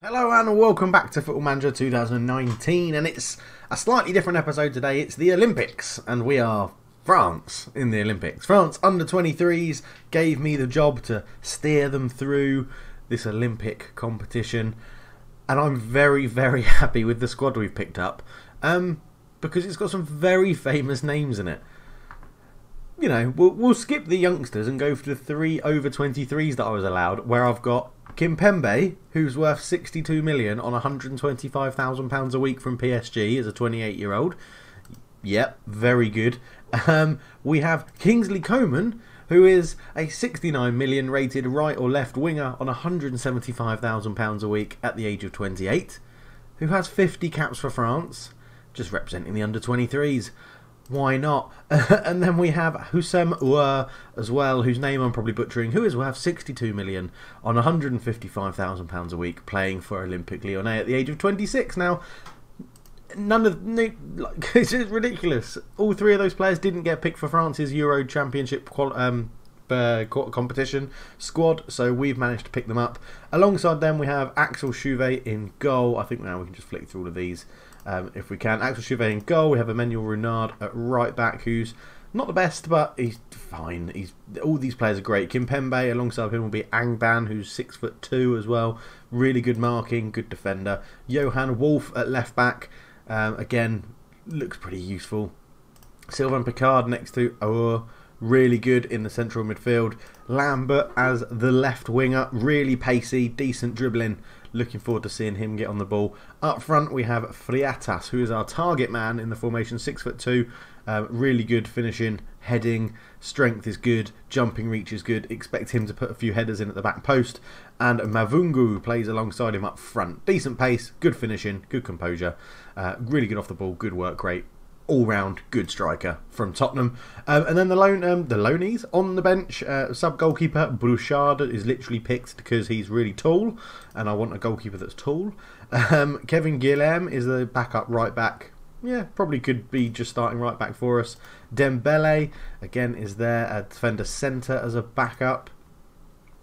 Hello and welcome back to Football Manager 2019, and it's a slightly different episode today. It's the Olympics and we are France in the Olympics. France under 23s gave me the job to steer them through this Olympic competition, and I'm very happy with the squad we've picked up because it's got some very famous names in it. You know, we'll skip the youngsters and go for the 3 over 23s that I was allowed, where I've got Kimpembe, who's worth 62 million on £125,000 a week from PSG as a 28-year-old. Yep, very good. We have Kingsley Coman, who is a 69 million rated right or left winger on £175,000 a week at the age of 28, who has 50 caps for France, just representing the under 23s. Why not? And then we have Houssem Aouar as well, whose name I'm probably butchering, who is worth 62 million on £155,000 a week, playing for Olympique Lyonnais at the age of 26. Now, it's just ridiculous. All three of those players didn't get picked for France's Euro Championship competition squad, so we've managed to pick them up. Alongside them, we have Axel Chauvet in goal. I think now we can just flick through all of these. If we can. Axel Chauvet in goal. We have Emmanuel Renard at right back, who's not the best, but he's fine. All these players are great. Kimpembe alongside him will be Angban, who's 6'2" as well. Really good marking, good defender. Johan Wolf at left back. Again, looks pretty useful. Sylvain Picard next to Aouar. Really good in the central midfield. Lambert as the left winger. Really pacey, decent dribbling. Looking forward to seeing him get on the ball. Up front we have Friatas, who is our target man in the formation, 6'2". Really good finishing, heading, strength is good, jumping reach is good. Expect him to put a few headers in at the back post. And Mavungu plays alongside him up front. Decent pace, good finishing, good composure. Really good off the ball, good work rate. All-round good striker from Tottenham. And then the loanies on the bench. Sub-goalkeeper Bouchard is literally picked because he's really tall, and I want a goalkeeper that's tall. Kevin Guillem is the backup right back. Yeah, probably could be just starting right back for us. Dembele, again, is there. A defender centre as a backup.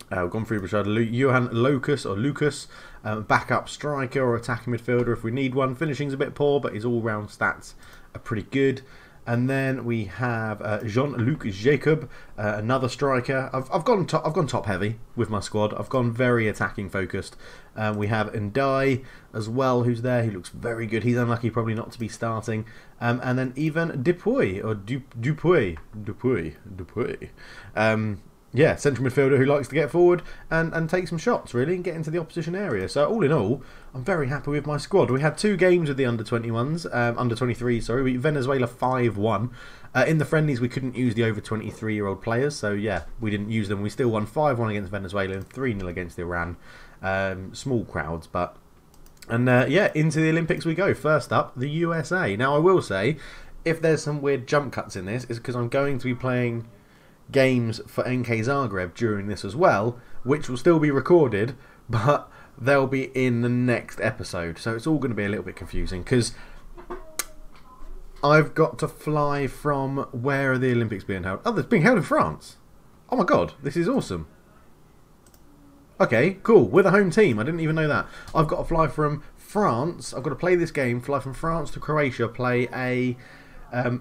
We've gone through Bouchard. Johan Lucas, backup striker or attacking midfielder if we need one. Finishing's a bit poor, but his all-round stats are pretty good. And then we have Jean-Luc Jacob, another striker. I've gone top heavy with my squad. I've gone very attacking focused. We have Ndai as well, who's there. He looks very good. He's unlucky probably not to be starting. And then even Dupuy or Dupuy. Yeah, central midfielder who likes to get forward and take some shots, really, and get into the opposition area. So all in all, I'm very happy with my squad. We had 2 games with the under-21s, under-23, sorry. We beat Venezuela 5-1. In the friendlies, we couldn't use the over 23-year-old players, so yeah, we didn't use them. We still won 5-1 against Venezuela and 3-0 against Iran. Small crowds, but... And yeah, into the Olympics we go. First up, the USA. Now, I will say, if there's some weird jump cuts in this, it's because I'm going to be playing games for NK Zagreb during this as well, which will still be recorded, but they'll be in the next episode, so it's all going to be a little bit confusing because I've got to fly from... Where are the Olympics being held? Oh, it's being held in France. Oh my god, this is awesome. Okay, cool, we're the home team. I didn't even know that. I've got to fly from France. I've got to play this game, fly from France to Croatia, play a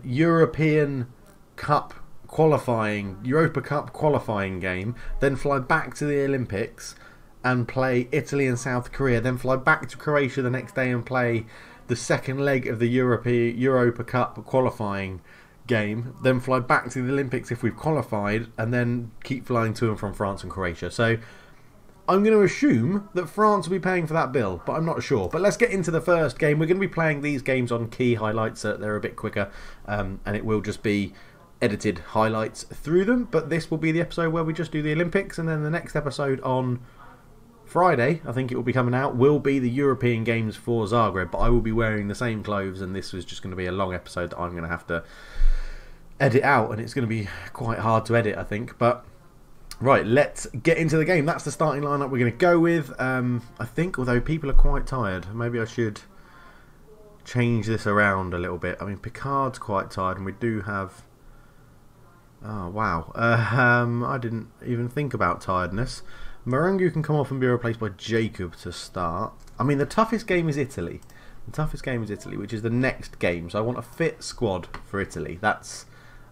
European Cup Europa Cup qualifying game, then fly back to the Olympics and play Italy and South Korea, then fly back to Croatia the next day and play the second leg of the Europa Cup qualifying game, then fly back to the Olympics if we've qualified, and then keep flying to and from France and Croatia. So I'm going to assume that France will be paying for that bill, but I'm not sure. But let's get into the first game. We're going to be playing these games on key highlights so they're a bit quicker, and it will just be edited highlights through them. But this will be the episode where we just do the Olympics, and then the next episode on Friday, I think it will be coming out, will be the European Games for Zagreb, but I will be wearing the same clothes, and this was just going to be a long episode that I'm going to have to edit out, and it's going to be quite hard to edit, I think. But right, let's get into the game. That's the starting lineup we're going to go with. I think, although people are quite tired, maybe I should change this around a little bit. I mean, Picard's quite tired, and we do have... Oh, wow. I didn't even think about tiredness. Marangu can come off and be replaced by Jacob to start. I mean, the toughest game is Italy. The toughest game is Italy, which is the next game. So I want a fit squad for Italy. That's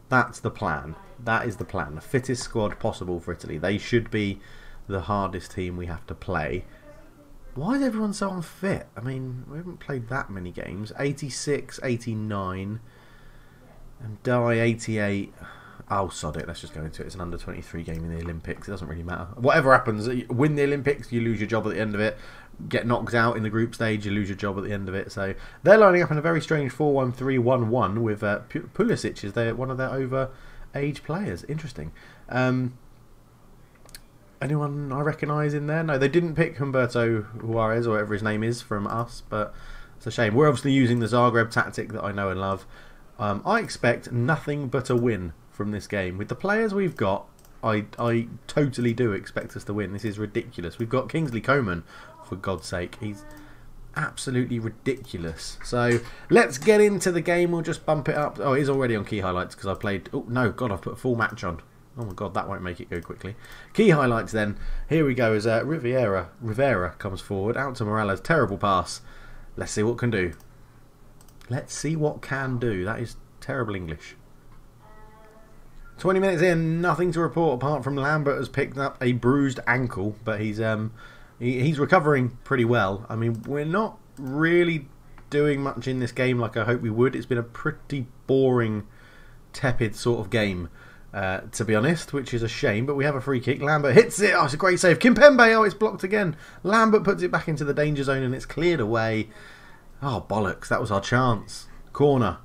the plan. That is the plan. The fittest squad possible for Italy. They should be the hardest team we have to play. Why is everyone so unfit? I mean, we haven't played that many games. 86, 89, and Die 88. Oh, sod it. Let's just go into it. It's an under-23 game in the Olympics. It doesn't really matter. Whatever happens, you win the Olympics, you lose your job at the end of it. Get knocked out in the group stage, you lose your job at the end of it. So they're lining up in a very strange 4-1-3-1-1 with Pulisic as one of their over-age players. Interesting. Anyone I recognise in there? No, they didn't pick Humberto Juarez or whatever his name is from us, but it's a shame. We're obviously using the Zagreb tactic that I know and love. I expect nothing but a win from this game. With the players we've got, I totally do expect us to win. This is ridiculous. We've got Kingsley Coman, for God's sake. He's absolutely ridiculous. So let's get into the game. We'll just bump it up. Oh, it is already on key highlights because I played... Oh, no, God, I've put a full match on. Oh my God, that won't make it go quickly. Key highlights then. Here we go as Rivera comes forward. Out to Morales. Terrible pass. Let's see what can do. Let's see what can do. That is terrible English. 20 minutes in, nothing to report apart from Lambert has picked up a bruised ankle, but he's recovering pretty well. I mean, we're not really doing much in this game like I hope we would. It's been a pretty boring, tepid sort of game, to be honest, which is a shame, but we have a free kick. Lambert hits it. Oh, it's a great save. Kimpembe, oh, it's blocked again. Lambert puts it back into the danger zone and it's cleared away. Oh, bollocks. That was our chance. Corner.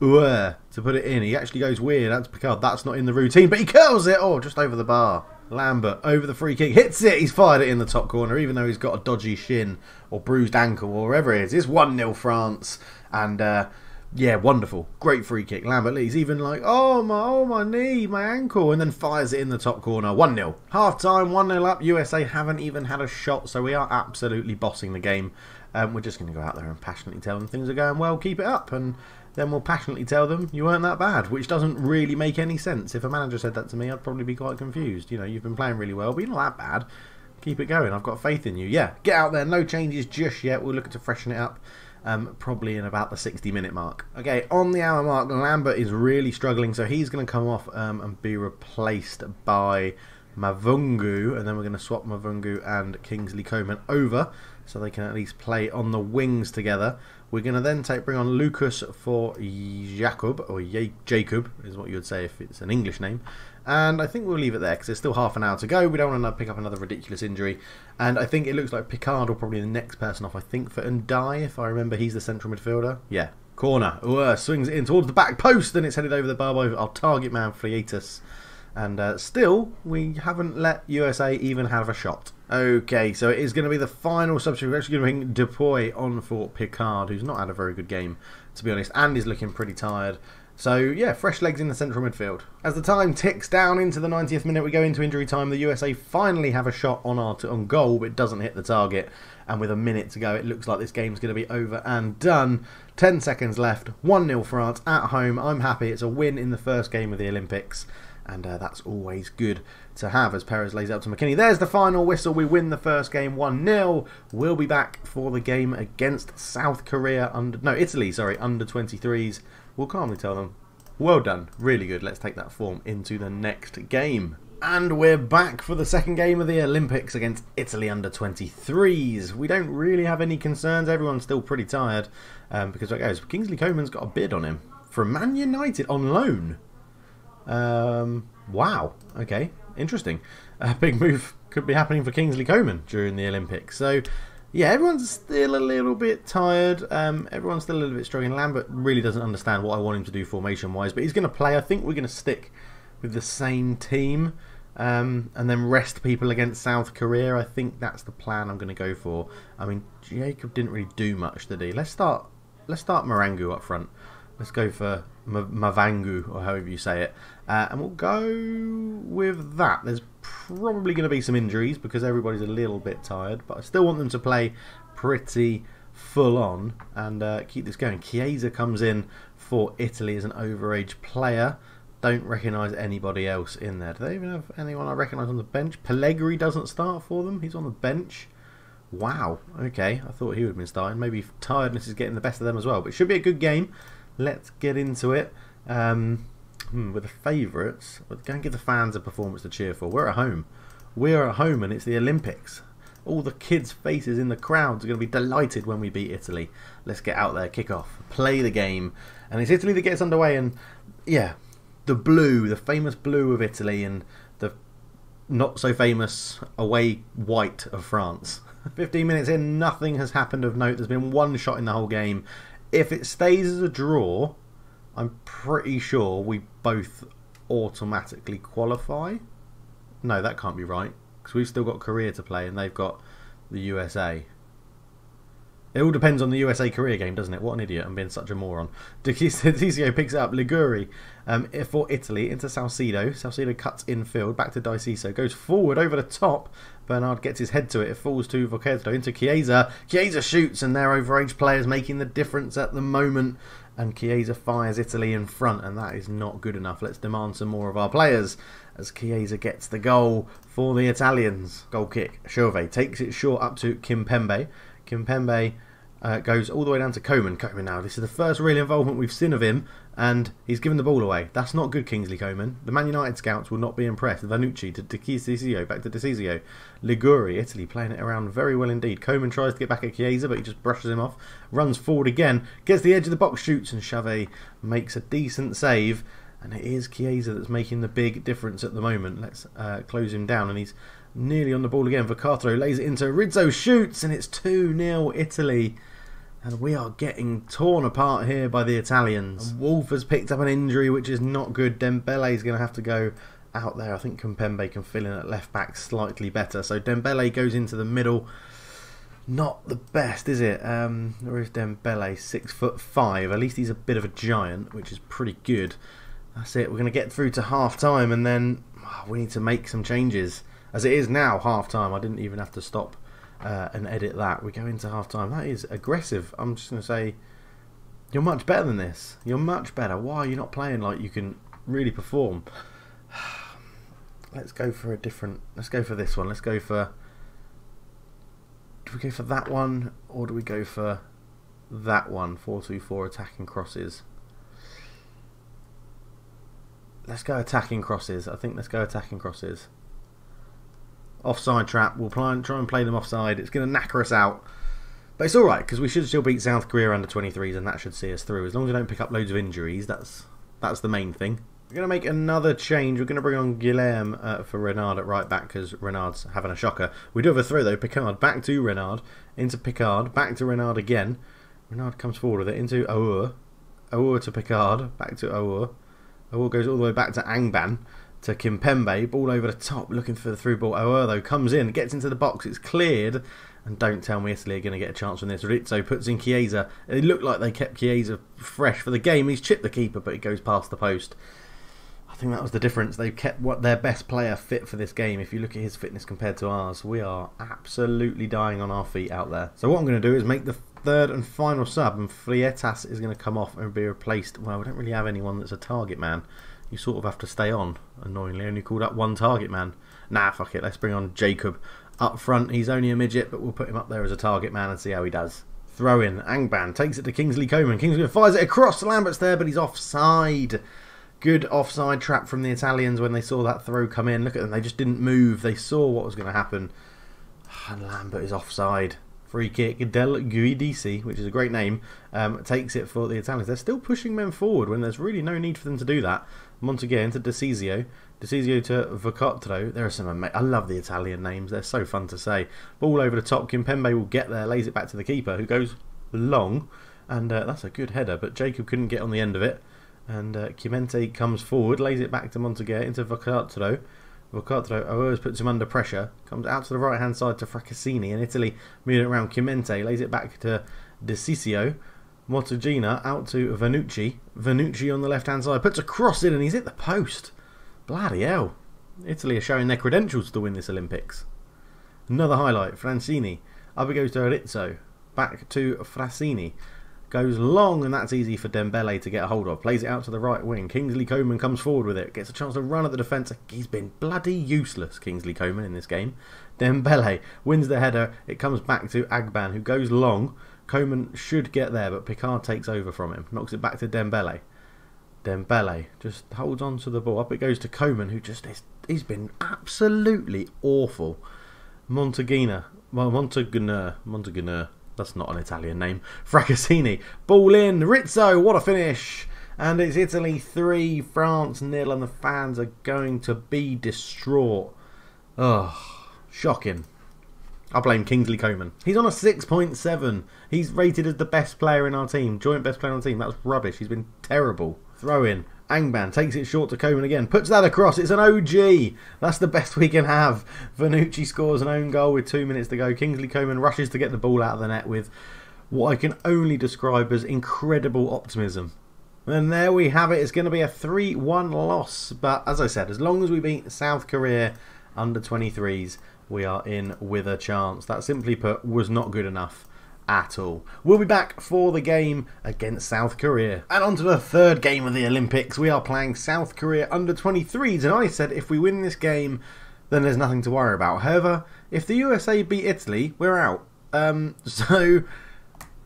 To put it in. He actually goes weird. That's Picard. That's not in the routine, but he curls it. Oh, just over the bar. Lambert over the free kick. Hits it. He's fired it in the top corner, even though he's got a dodgy shin or bruised ankle or wherever it is. It's 1-0 France. And, yeah, wonderful. Great free kick. Lambert Lee's even like, oh my knee, my ankle, and then fires it in the top corner. 1-0. Half time, 1-0 up. USA haven't even had a shot, so we are absolutely bossing the game. We're just going to go out there and passionately tell them things are going well, keep it up, and then we'll passionately tell them you weren't that bad, which doesn't really make any sense. If a manager said that to me, I'd probably be quite confused. You know, you've been playing really well, but you're not that bad. Keep it going. I've got faith in you. Yeah, get out there. No changes just yet. We'll look to freshen it up. Probably in about the 60-minute mark. Okay, on the hour mark, Lambert is really struggling, so he's going to come off and be replaced by Mavungu, and then we're going to swap Mavungu and Kingsley Coman over, so they can at least play on the wings together. We're going to then bring on Lucas for Jacob, or Jacob is what you would say if it's an English name. And I think we'll leave it there because there's still half an hour to go. We don't want to pick up another ridiculous injury. And I think it looks like Picard will probably be the next person off, I think, for Ndai, if I remember. He's the central midfielder. Yeah. Corner. Swings it in towards the back post, and it's headed over the bar by our target man, Fleitas. And still, we haven't let USA even have a shot. Okay, so it is going to be the final substitute. We're actually going to bring Dupuy on for Picard, who's not had a very good game, to be honest, and is looking pretty tired. So, yeah, fresh legs in the central midfield. As the time ticks down into the 90th minute, we go into injury time. The USA finally have a shot on goal, but it doesn't hit the target. And with a minute to go, it looks like this game's going to be over and done. 10 seconds left. 1-0 France at home. I'm happy. It's a win in the first game of the Olympics. And that's always good to have as Perez lays out to McKinney. There's the final whistle. We win the first game 1-0. We'll be back for the game against South Korea Italy, under 23s. We'll calmly tell them, well done, really good. Let's take that form into the next game. And we're back for the second game of the Olympics against Italy under 23s. We don't really have any concerns. Everyone's still pretty tired because like goes. Kingsley Coman's got a bid on him from Man United on loan. Wow. Okay. Interesting. A big move could be happening for Kingsley Coman during the Olympics. So, yeah, everyone's still a little bit tired. Everyone's still a little bit struggling. Lambert really doesn't understand what I want him to do formation-wise, but he's going to play. I think we're going to stick with the same team and then rest people against South Korea. I think that's the plan I'm going to go for. I mean, Jacob didn't really do much, did he? Let's start Marangu up front. Let's go for Mavangu, or however you say it. And we'll go with that. There's probably going to be some injuries because everybody's a little bit tired. But I still want them to play pretty full on and keep this going. Chiesa comes in for Italy as an overage player. don't recognise anybody else in there. Do they even have anyone I recognise on the bench? Pellegrini doesn't start for them. He's on the bench. Wow. Okay, I thought he would have been starting. Maybe tiredness is getting the best of them as well. But it should be a good game. Let's get into it. With the favourites, we're going to give the fans a performance to cheer for. We're at home. We're at home and it's the Olympics. All the kids' faces in the crowds are going to be delighted when we beat Italy. Let's get out there, kick off, play the game. And it's Italy that gets underway, and yeah, the blue, the famous blue of Italy, and the not so famous away white of France. 15 minutes in, nothing has happened of note. There's been one shot in the whole game. If it stays as a draw, I'm pretty sure we both automatically qualify. No, that can't be right, because we've still got Korea to play and they've got the USA. It all depends on the USA Korea game, doesn't it? What an idiot, I'm being such a moron. DiCiccio picks it up, Liguri for Italy into Salcido. Salcido cuts infield, back to DiCiccio, goes forward over the top. Bernard gets his head to it, it falls to Vocetto, into Chiesa. Chiesa shoots, and their overage players making the difference at the moment. And Chiesa fires Italy in front, and that is not good enough. Let's demand some more of our players as Chiesa gets the goal for the Italians. Goal kick. Chauvet takes it short up to Kimpembe. Kimpembe goes all the way down to Coman. Coman now, this is the first real involvement we've seen of him, and he's given the ball away. That's not good, Kingsley Coman. The Man United scouts will not be impressed. Vanucci to DiCiccio, back to DiCiccio. Liguri, Italy playing it around very well indeed. Coman tries to get back at Chiesa, but he just brushes him off. Runs forward again, gets the edge of the box, shoots, and Chauvet makes a decent save. And it is Chiesa that's making the big difference at the moment. Let's close him down, and he's nearly on the ball again. Vocatro lays it into Rizzo, shoots, and it's 2-0 Italy. And we are getting torn apart here by the Italians. And Wolf has picked up an injury, which is not good. Dembele is going to have to go out there. I think Kimpembe can fill in at left back slightly better. So Dembele goes into the middle. Not the best, is it? Where is Dembele? 6'5". At least he's a bit of a giant, which is pretty good. That's it. We're going to get through to half time, and then we need to make some changes. As it is now half time, I didn't even have to stop and edit that. We go into half time. That is aggressive. I'm just going to say, you're much better than this. You're much better. Why are you not playing like you can really perform? Let's go for a different. Let's go for this one. Let's go for. Do we go for that one, or do we go for that one? 4-2-4 attacking crosses. Let's go attacking crosses. I think let's go attacking crosses. Offside trap. We'll try and play them offside. It's going to knacker us out. But it's alright, because we should still beat South Korea under 23s, and that should see us through. As long as we don't pick up loads of injuries, that's the main thing. We're going to make another change. We're going to bring on Guilherme for Renard at right back, because Renard's having a shocker. We do have a throw, though. Picard back to Renard. Into Picard. Back to Renard again. Renard comes forward with it. Into Aour. Aour to Picard. Back to Aour. Aour goes all the way back to Angban. To Kimpembe, ball over the top, looking for the through ball. Aour, though, comes in, gets into the box, it's cleared, and don't tell me Italy are going to get a chance from this. Rizzo puts in Chiesa. It looked like they kept Chiesa fresh for the game. He's chipped the keeper, but he goes past the post. I think that was the difference. They've kept their best player fit for this game. If you look at his fitness compared to ours, we are absolutely dying on our feet out there. So what I'm going to do is make the third and final sub, and Freitas is going to come off and be replaced. Well, we don't really have anyone that's a target man. You sort of have to stay on, annoyingly. Only called up one target man. Nah, fuck it. Let's bring on Jacob up front. He's only a midget, but we'll put him up there as a target man and see how he does. Throw in. Angban takes it to Kingsley Coman. Kingsley fires it across. Lambert's there, but he's offside. Good offside trap from the Italians when they saw that throw come in. Look at them. They just didn't move. They saw what was going to happen. And Lambert is offside. Free kick. Del Guidici, which is a great name, takes it for the Italians. They're still pushing men forward when there's really no need for them to do that. Montague to DiCiccio. DiCiccio to Vocatro. There are some I love the Italian names. They're so fun to say. Ball over the top. Kimpembe will get there. Lays it back to the keeper, who goes long. And that's a good header, but Jacob couldn't get on the end of it. And Chimente comes forward. Lays it back to Montague into Vocatro. Vocatro always puts him under pressure. Comes out to the right hand side to Fracassini. And Italy moving it around. Chimente lays it back to DiCiccio. Motogina out to Vanucci. Vanucci on the left hand side. Puts a cross in and he's hit the post. Bloody hell. Italy are showing their credentials to win this Olympics. Another highlight. Francini. Up it goes to Rizzo. Back to Frassini. goes long, and that's easy for Dembele to get a hold of. Plays it out to the right wing. Kingsley Coman comes forward with it. Gets a chance to run at the defence. He's been bloody useless, Kingsley Coman, in this game. Dembele wins the header. It comes back to Agban, who goes long. Coman should get there, but Picard takes over from him. Knocks it back to Dembele. Dembele just holds on to the ball. Up it goes to Coman, who just he's been absolutely awful. Montagnana. That's not an Italian name. Fracassini. Ball in. Rizzo. What a finish. And it's Italy 3, France 0, and the fans are going to be distraught. Ugh. Shocking. I blame Kingsley Coman. He's on a 6.7. He's rated as the best player in our team. Joint best player on the team. That was rubbish. He's been terrible. Throw in. Angban takes it short to Coman again. Puts that across. It's an OG. That's the best we can have. Vanucci scores an own goal with 2 minutes to go. Kingsley Coman rushes to get the ball out of the net with what I can only describe as incredible optimism. And there we have it. It's going to be a 3-1 loss. But as I said, as long as we beat South Korea under 23s, we are in with a chance. That, simply put, was not good enough at all. We'll be back for the game against South Korea. And on to the third game of the Olympics. We are playing South Korea under 23s. And I said if we win this game, then there's nothing to worry about. However, if the USA beat Italy, we're out.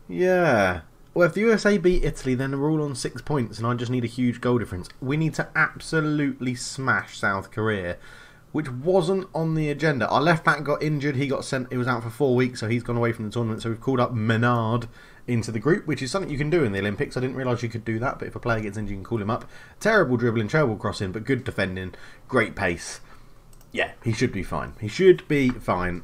Yeah. Well, if the USA beat Italy, then we're all on 6 points, and I just need a huge goal difference. We need to absolutely smash South Korea, which wasn't on the agenda. Our left back got injured. He got sent. He was out for 4 weeks, so he's gone away from the tournament. So we've called up Menard into the group, which is something you can do in the Olympics. I didn't realise you could do that, but if a player gets injured, you can call him up. Terrible dribbling, terrible crossing, but good defending, great pace. Yeah, he should be fine. He should be fine.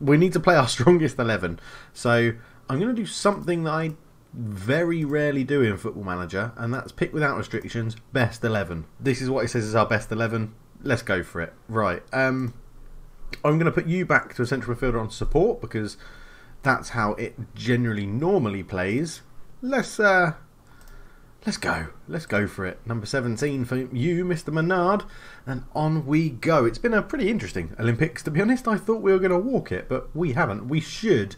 We need to play our strongest 11. So I'm going to do something that I very rarely do in Football Manager, and that's pick without restrictions, best 11. This is what it says is our best 11. Let's go for it. Right. I'm going to put you back to a central midfielder on support because that's how it generally normally plays. Let's go. Let's go for it. Number 17 for you, Mr. Menard, and on we go. It's been a pretty interesting Olympics, to be honest. I thought we were going to walk it, but we haven't. We should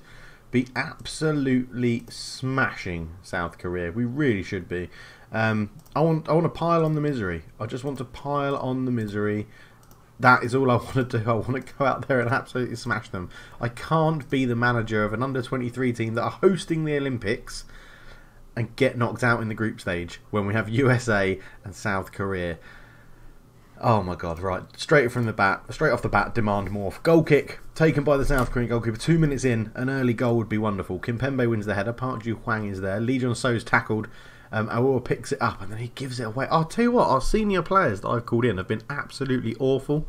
be absolutely smashing South Korea. We really should be. I want to pile on the misery. I just want to pile on the misery. That is all I want to do. I want to go out there and absolutely smash them. I can't be the manager of an under-23 team that are hosting the Olympics and get knocked out in the group stage when we have USA and South Korea. Oh my god, right. Straight off the bat, demand more. Goal kick, taken by the South Korean goalkeeper. 2 minutes in, an early goal would be wonderful. Kimpembe wins the header, Park Ju-hwang is there. Lee Jong-so's tackled. Aurora picks it up and then he gives it away. I'll tell you what, our senior players that I've called in have been absolutely awful.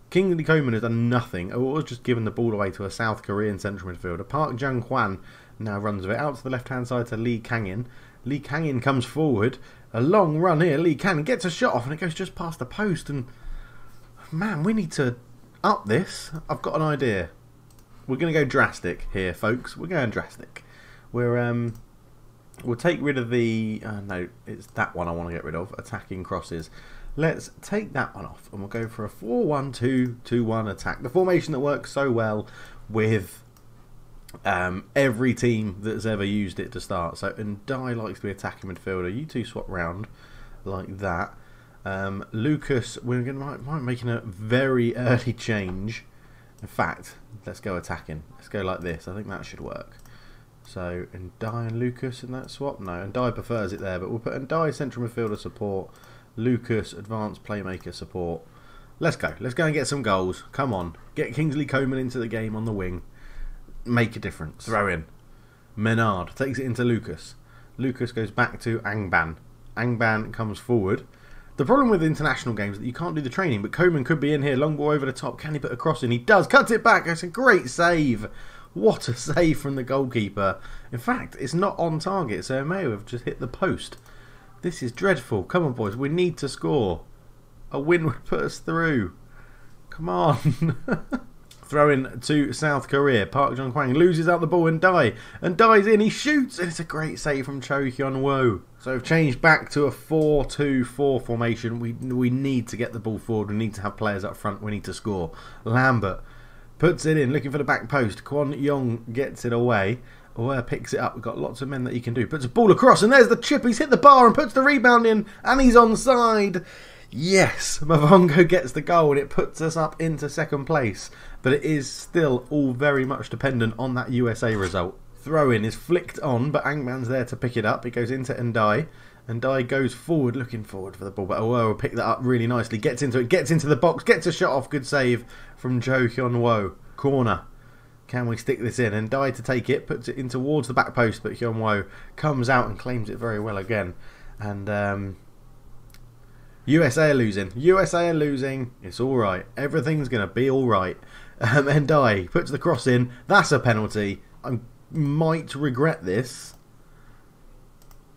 Kingsley Coman has done nothing. Aurora's just given the ball away to a South Korean central midfielder. Park Jung-hwan now runs with it out to the left-hand side to Lee Kang-in. Lee Kang-in comes forward. A long run here. Lee Kang-in gets a shot off and it goes just past the post. And man, we need to up this. I've got an idea. We're going to go drastic here, folks. We're going drastic. We'll take rid of the... no, it's that one I want to get rid of. Attacking crosses. Let's take that one off and we'll go for a 4-1-2-2-1 attack. The formation that works so well with every team that's ever used it to start. So Ndai likes to be attacking midfielder. You two swap round like that. Lucas, we're going to might making a very early change. In fact, let's go attacking. Let's go like this. I think that should work. So Ndai and Lucas in that swap. No, Ndai prefers it there, but we'll put Ndai central midfielder support. Lucas advanced playmaker support. Let's go. Let's go and get some goals. Come on. Get Kingsley Coman into the game on the wing. Make a difference. Throw in. Menard takes it into Lucas. Lucas goes back to Angban. Angban comes forward. The problem with international games is that you can't do the training, but Coman could be in here. Long ball over the top. Can he put a cross in? He does. Cuts it back. It's a great save. What a save from the goalkeeper. In fact, it's not on target, so it may have just hit the post. This is dreadful. Come on, boys. We need to score. A win would put us through. Come on. Throw in to South Korea. Park Jung-hwang loses out the ball and Dai's in. He shoots. And it's a great save from Cho Hyun-woo. So we've changed back to a 4-2-4 formation. We need to get the ball forward. We need to have players up front. We need to score. Lambert puts it in, looking for the back post. Kwon Young gets it away. Aouar picks it up. We've got lots of men that he can do. Puts a ball across, and there's the chip. He's hit the bar and puts the rebound in, and he's onside. Yes, Mavongo gets the goal, and it puts us up into second place. But it is still all very much dependent on that USA result. Throw-in is flicked on, but Angban's there to pick it up. It goes into Ndai. Ndai goes forward, looking forward for the ball, but Aouar will pick that up really nicely. Gets into it, gets into the box, gets a shot off. Good save from Jo Hyun-woo. Corner. Can we stick this in? Ndai to take it, puts it in towards the back post, but Hyun-woo comes out and claims it very well again. And USA are losing. USA are losing. It's all right. Everything's going to be all right. Ndai puts the cross in. That's a penalty. I might regret this,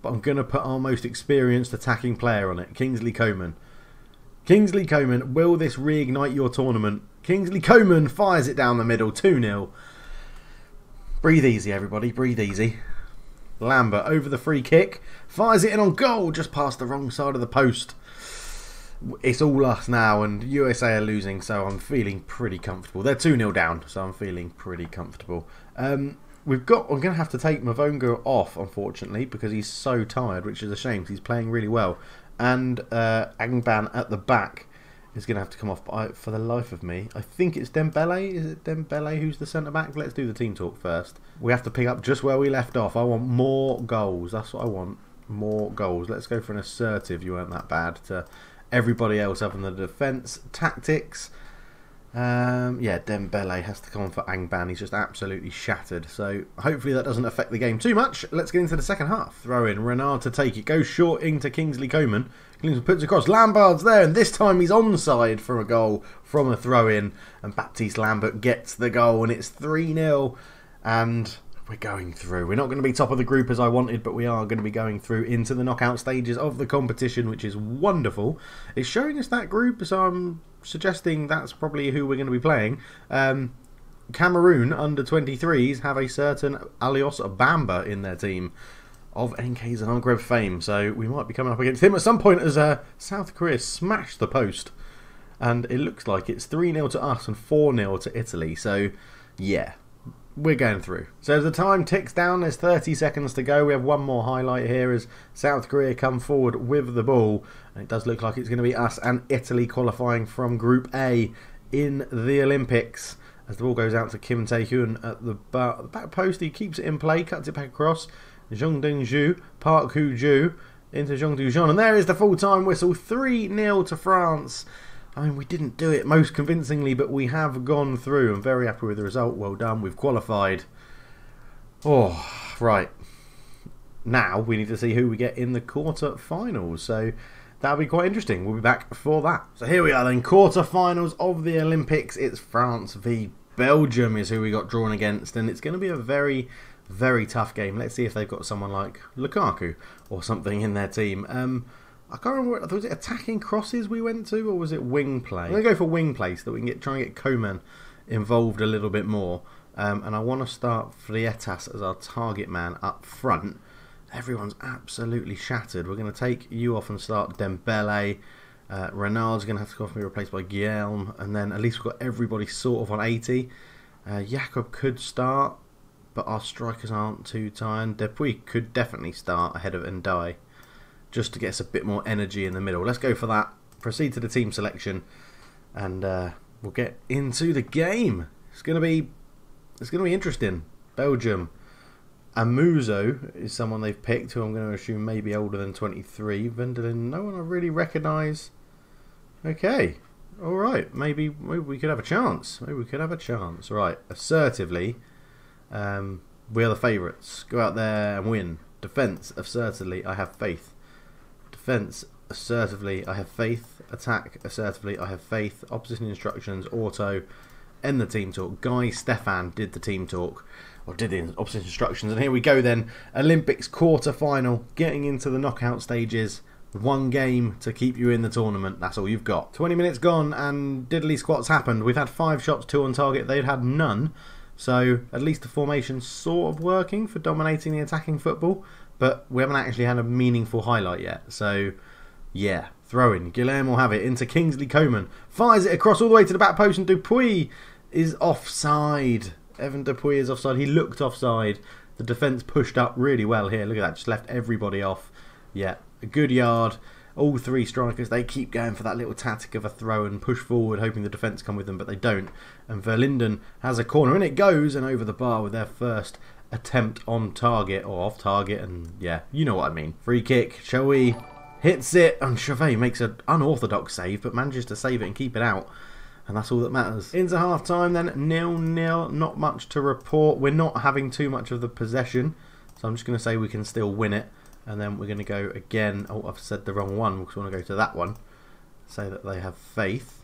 but I'm going to put our most experienced attacking player on it, Kingsley Coman. Kingsley Coman, will this reignite your tournament? Kingsley Coman fires it down the middle, 2-0. Breathe easy, everybody, breathe easy. Lambert over the free kick, fires it in on goal, just past the wrong side of the post. It's all us now, and USA are losing, so I'm feeling pretty comfortable. They're 2-0 down, so I'm feeling pretty comfortable. I'm going to have to take Mavongo off, unfortunately, because he's so tired, which is a shame. He's playing really well. And Angban at the back is going to have to come off. But for the life of me, I think it's Dembele. Is it Dembele who's the centre-back? Let's do the team talk first. We have to pick up just where we left off. I want more goals. That's what I want. More goals. Let's go for an assertive. You weren't that bad to everybody else other than the defence. Tactics. Yeah, Dembele has to come on for Angban. He's just absolutely shattered. So hopefully that doesn't affect the game too much. Let's get into the second half. Throw in. Renard to take it. Goes short into Kingsley Coman. Kingsley puts it across. Lambard's there, and this time he's onside for a goal from a throw in. And Baptiste Lambert gets the goal, and it's 3-0. And we're going through. We're not going to be top of the group as I wanted, but we are going to be going through into the knockout stages of the competition, which is wonderful. It's showing us that group, so I'm suggesting that's probably who we're going to be playing. Cameroon under 23s have a certain Alios Bamba in their team of NK Zagreb fame, so we might be coming up against him at some point as South Korea smashed the post, and it looks like it's 3-0 to us and 4-0 to Italy, so yeah, we're going through. So as the time ticks down, there's 30 seconds to go. We have one more highlight here as South Korea come forward with the ball. And it does look like it's going to be us and Italy qualifying from Group A in the Olympics. As the ball goes out to Kim Tae-hyun at the back post, he keeps it in play, cuts it back across. Jung Dong-ju, Park Hoo-ju into Jung Do-jeon. And there is the full-time whistle, 3-0 to France. I mean, we didn't do it most convincingly, but we have gone through. I'm very happy with the result. Well done. We've qualified. Oh, right. Now we need to see who we get in the quarter-finals. So that'll be quite interesting. We'll be back for that. So here we are then. Quarter-finals of the Olympics. It's France v Belgium is who we got drawn against. And it's going to be a very, very tough game. Let's see if they've got someone like Lukaku or something in their team. I can't remember, was it attacking crosses we went to, or was it wing play? I'm going to go for wing play so that we can try and get Coman involved a little bit more. And I want to start Frietas as our target man up front. Everyone's absolutely shattered. We're going to take you off and start Dembele. Renard's going to have to go off and be replaced by Guillaume. And then at least we've got everybody sort of on 80. Jakob could start, but our strikers aren't too tired. Depuis could definitely start ahead of Ndai, just to get us a bit more energy in the middle. Let's go for that. Proceed to the team selection, and we'll get into the game. It's going to be interesting. Belgium. Amuzo is someone they've picked, who I'm going to assume may be older than 23. Vendelin, no one I really recognise. Okay, all right. Maybe we could have a chance. Maybe we could have a chance. Right, assertively, we are the favourites. Go out there and win. Defence, assertively, I have faith. Defence, assertively, I have faith. Attack, assertively, I have faith. Opposition instructions, auto. End the team talk. Guy Stefan did the team talk, or did the opposition instructions. And here we go then. Olympics quarter-final, getting into the knockout stages. One game to keep you in the tournament. That's all you've got. 20 minutes gone and diddly squats happened. We've had 5 shots, 2 on target. They'd had none. So at least the formation's sort of working for dominating the attacking football. But we haven't actually had a meaningful highlight yet. So, yeah. Throw in. Guilherme will have it into Kingsley Coman. Fires it across all the way to the back post, and Dupuis is offside. Evan Dupuis is offside. He looked offside. The defence pushed up really well here. Look at that, just left everybody off. Yeah, a good yard. All three strikers, they keep going for that little tactic of a throw and push forward, hoping the defence come with them, but they don't. And Verlinden has a corner, and it goes, and over the bar with their first attempt on target, or off target, and yeah, you know what I mean. Free kick, Chauvi hits it, and Chauvet makes an unorthodox save, but manages to save it and keep it out. And that's all that matters. Into half time then, 0-0, not much to report. We're not having too much of the possession, so I'm just going to say we can still win it. And then we're going to go again. Oh, I've said the wrong one because I want to go to that one. Say that they have faith.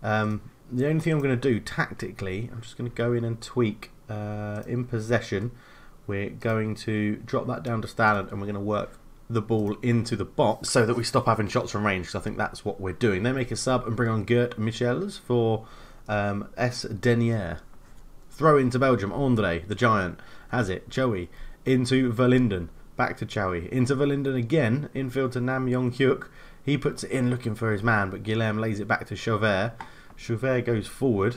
The only thing I'm going to do tactically, I'm just going to go in and tweak in possession. We're going to drop that down to standard and we're going to work the ball into the box so that we stop having shots from range, because I think that's what we're doing. They make a sub and bring on Gert Michels for S. Denier. Throw into Belgium. Andre, the giant, has it. Joey into Verlinden. Back to Chauvi. Into Verlinden again. Infield to Nam Yong-hyuk. He puts it in looking for his man, but Guilherme lays it back to Chauvert. Chauvert goes forward.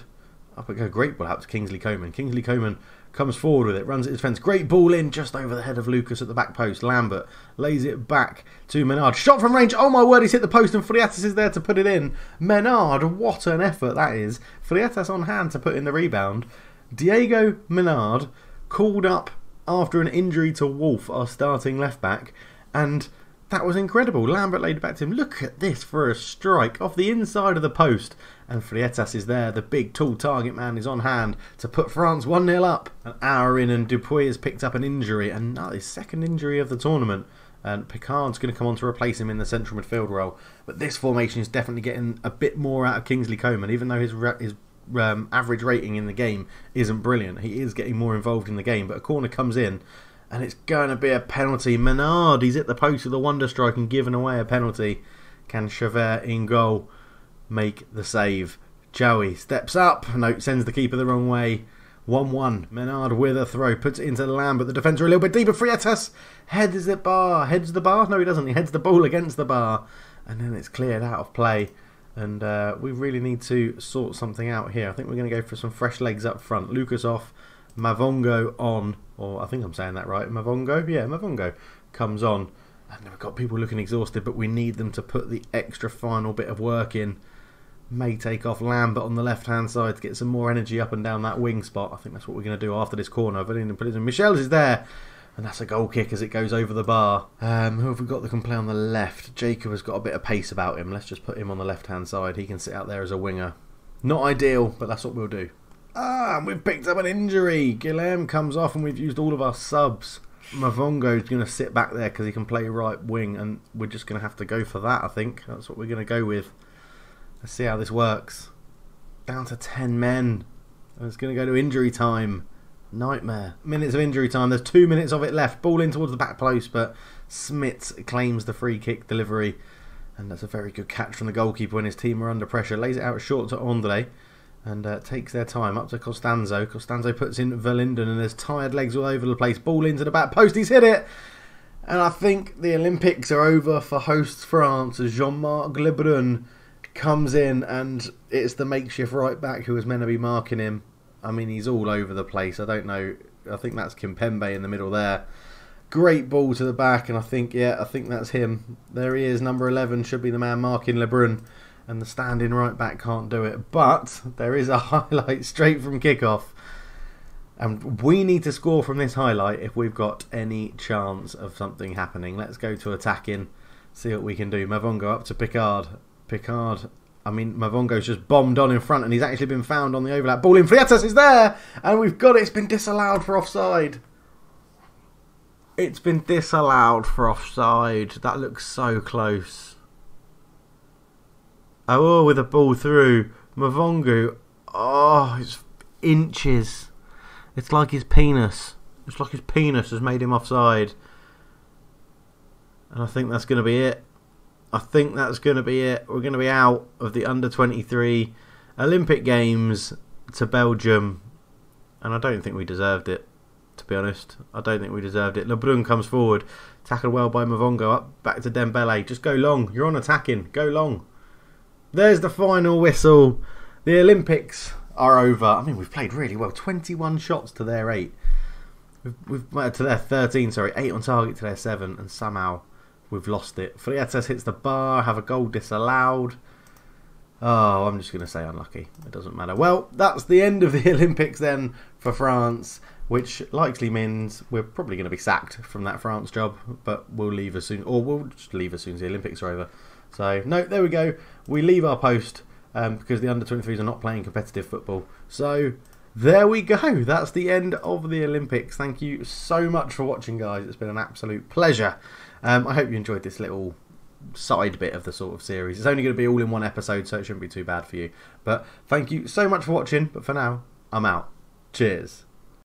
Up it goes. Great ball out to Kingsley Coman. Kingsley Coman comes forward with it. Runs at his defence. Great ball in just over the head of Lucas at the back post. Lambert lays it back to Menard. Shot from range. Oh my word, he's hit the post and Freitas is there to put it in. Menard, what an effort that is. Freitas on hand to put in the rebound. Diego Menard called up after an injury to Wolf, our starting left back, and that was incredible. Lambert laid it back to him. Look at this for a strike off the inside of the post, and Freitas is there. The big tall target man is on hand to put France 1-0 up. An hour in and Dupuy has picked up an injury, and his second injury of the tournament, and Picard's going to come on to replace him in the central midfield role. But this formation is definitely getting a bit more out of Kingsley Coman, even though his average rating in the game isn't brilliant. He is getting more involved in the game, but a corner comes in and it's going to be a penalty. Menard, he's at the post with a wonder strike and given away a penalty. Can Chauvert in goal make the save? Joey steps up, no, sends the keeper the wrong way. 1-1. Menard with a throw, puts it into Lambert. The defender a little bit deeper. Freitas heads the bar. Heads the bar? No, he doesn't. He heads the ball against the bar, and then it's cleared out of play. And we really need to sort something out here. I think we're going to go for some fresh legs up front. Lucas off, Mavongo on, or I think I'm saying that right. Mavongo? Yeah, Mavongo comes on. And we've got people looking exhausted, but we need them to put the extra final bit of work in. May take off Lambert on the left-hand side to get some more energy up and down that wing spot. I think that's what we're going to do after this corner. Michels is there. And that's a goal kick as it goes over the bar. Who have we got that can play on the left? Jacob has got a bit of pace about him. Let's just put him on the left-hand side. He can sit out there as a winger. Not ideal, but that's what we'll do. And we've picked up an injury. Guilherme comes off and we've used all of our subs. Mavongo's going to sit back there because he can play right wing. And we're just going to have to go for that, I think. That's what we're going to go with. Let's see how this works. Down to 10 men. And it's going to go to injury time. Nightmare. Minutes of injury time. There's 2 minutes of it left. Ball in towards the back post, but Smits claims the free kick delivery. And that's a very good catch from the goalkeeper when his team are under pressure. Lays it out short to Andre. And takes their time. Up to Costanzo. Costanzo puts in Verlinden and there's tired legs all over the place. Ball into the back post. He's hit it. And I think the Olympics are over for hosts France as Jean-Marc Lebrun comes in and it's the makeshift right back who was meant to be marking him. I mean, he's all over the place. I don't know. I think that's Kimpembe in the middle there. Great ball to the back, and I think that's him. There he is, number 11, should be the man marking Lebrun, and the standing right back can't do it. But there is a highlight straight from kickoff, and we need to score from this highlight if we've got any chance of something happening. Let's go to attacking, see what we can do. Mavongo up to Picard. I mean, Mavongo's just bombed on in front and he's actually been found on the overlap. Ball in, Freitas is there! And we've got it. It's been disallowed for offside. It's been disallowed for offside. That looks so close. Oh, with a ball through. Mavongo. Oh, it's inches. It's like his penis. It's like his penis has made him offside. And I think that's going to be it. I think that's going to be it. We're going to be out of the under-23 Olympic Games to Belgium. And I don't think we deserved it, to be honest. I don't think we deserved it. Lebrun comes forward. Tackled well by Mavongo. Up back to Dembele. Just go long. You're on attacking. Go long. There's the final whistle. The Olympics are over. I mean, we've played really well. 21 shots to their 8. We've to their 13, sorry, 8 on target to their 7, and somehow we've lost it. Freitas hits the bar, have a goal disallowed. Oh, I'm just going to say unlucky. It doesn't matter. Well, that's the end of the Olympics then for France, which likely means we're probably going to be sacked from that France job, but we'll leave as soon, or we'll just leave as soon as the Olympics are over. So, no, there we go. We leave our post because the under-23s are not playing competitive football. So, there we go. That's the end of the Olympics. Thank you so much for watching, guys. It's been an absolute pleasure. I hope you enjoyed this little side bit of the sort of series. It's only going to be all in one episode, so it shouldn't be too bad for you. But thank you so much for watching. But for now, I'm out. Cheers.